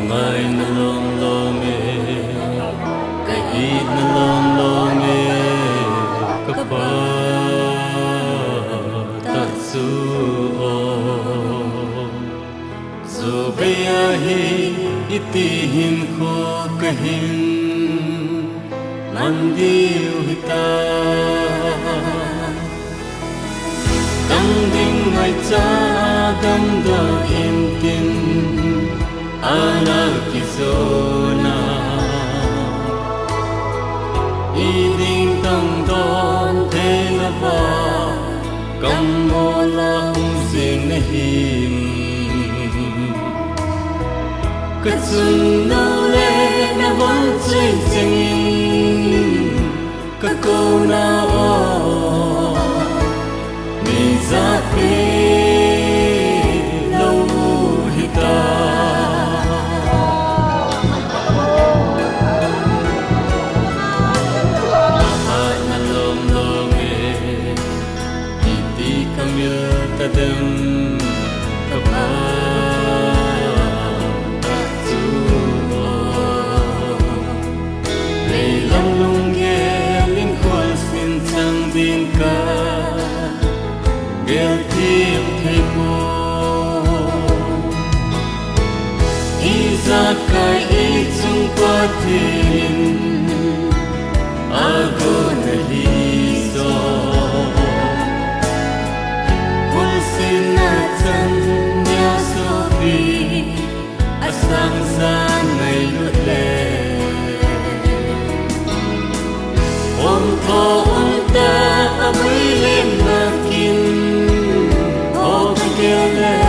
Mai na long long cái ít na long long kapa tatsu so beyahi itihin ko kahin mandiu hita dang ding mai cha dam da in tin Anarkizona Iding tang don te na ba Kamola hung sing na him Katsun no le na wang ching chingin Kako na o Mi za pe Lau hita Tadam kapa tatsu Leilang lungge ling khol sin sang din ka Gel tim thei mo Iza kai e chung kwa tin Ago na hi so Asang sang ngày lướt lệ ôm thọ ôm ta mấy lên mà kín ô kêu lệ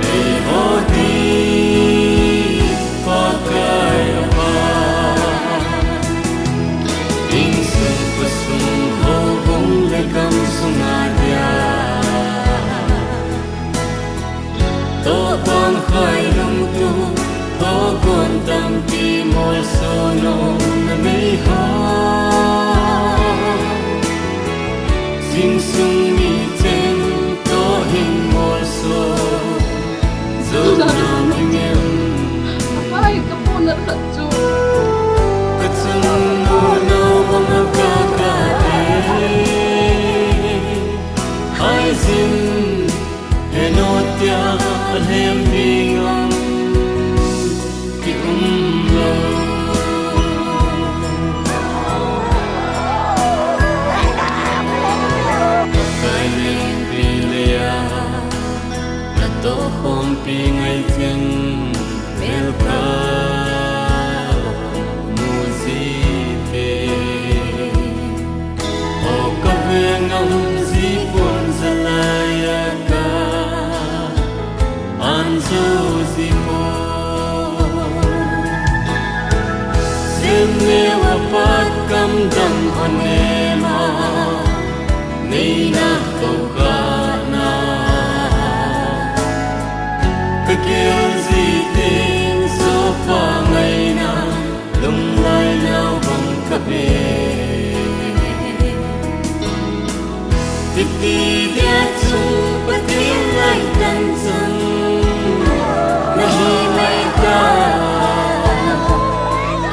để ô đi qua cái hoa tình sung và sung hô bông lấy cầm sung adia to bang khai lung tu to gon tam ti mol so no na mei ha sing sung mi chen to hin mol so zo na ngem ay kapon na chu katsun no no mga ka hai sin enotia alhem bingam ki umlo kailin pilea na to hom pingai chen melka muzite o kavengam zipon zalaya Anzo zipo Sene wapat kam dam anema Neina kokana Kakil zitin sofa ngaina Lung lai nao bang kape Titi dia chung patin lai tan chung Nahi mai ka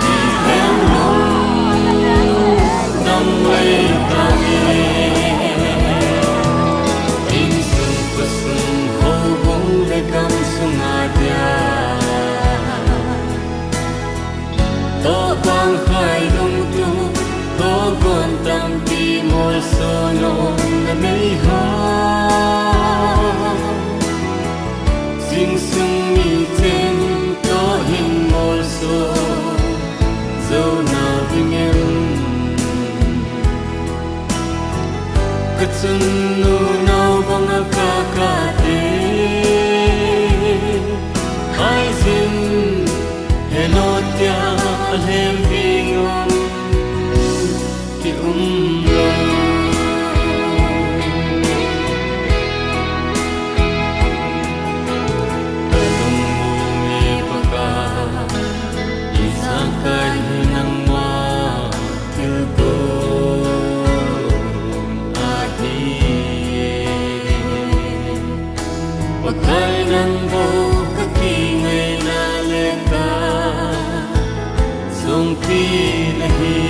Di hem lung Dam mai ta me In sung pasung ho bung le kam sung adia To bang khai lung tu To gon tam ti mol so no na mei ha Sing sung mi chen to hin mol so zo na vingem katsun nu nau bang ka ka te hello tia alhem bingom ti umlo talung bumi paka isang kahinang mo tilko pagkay ng buhok kakingay na leka sungpi lahi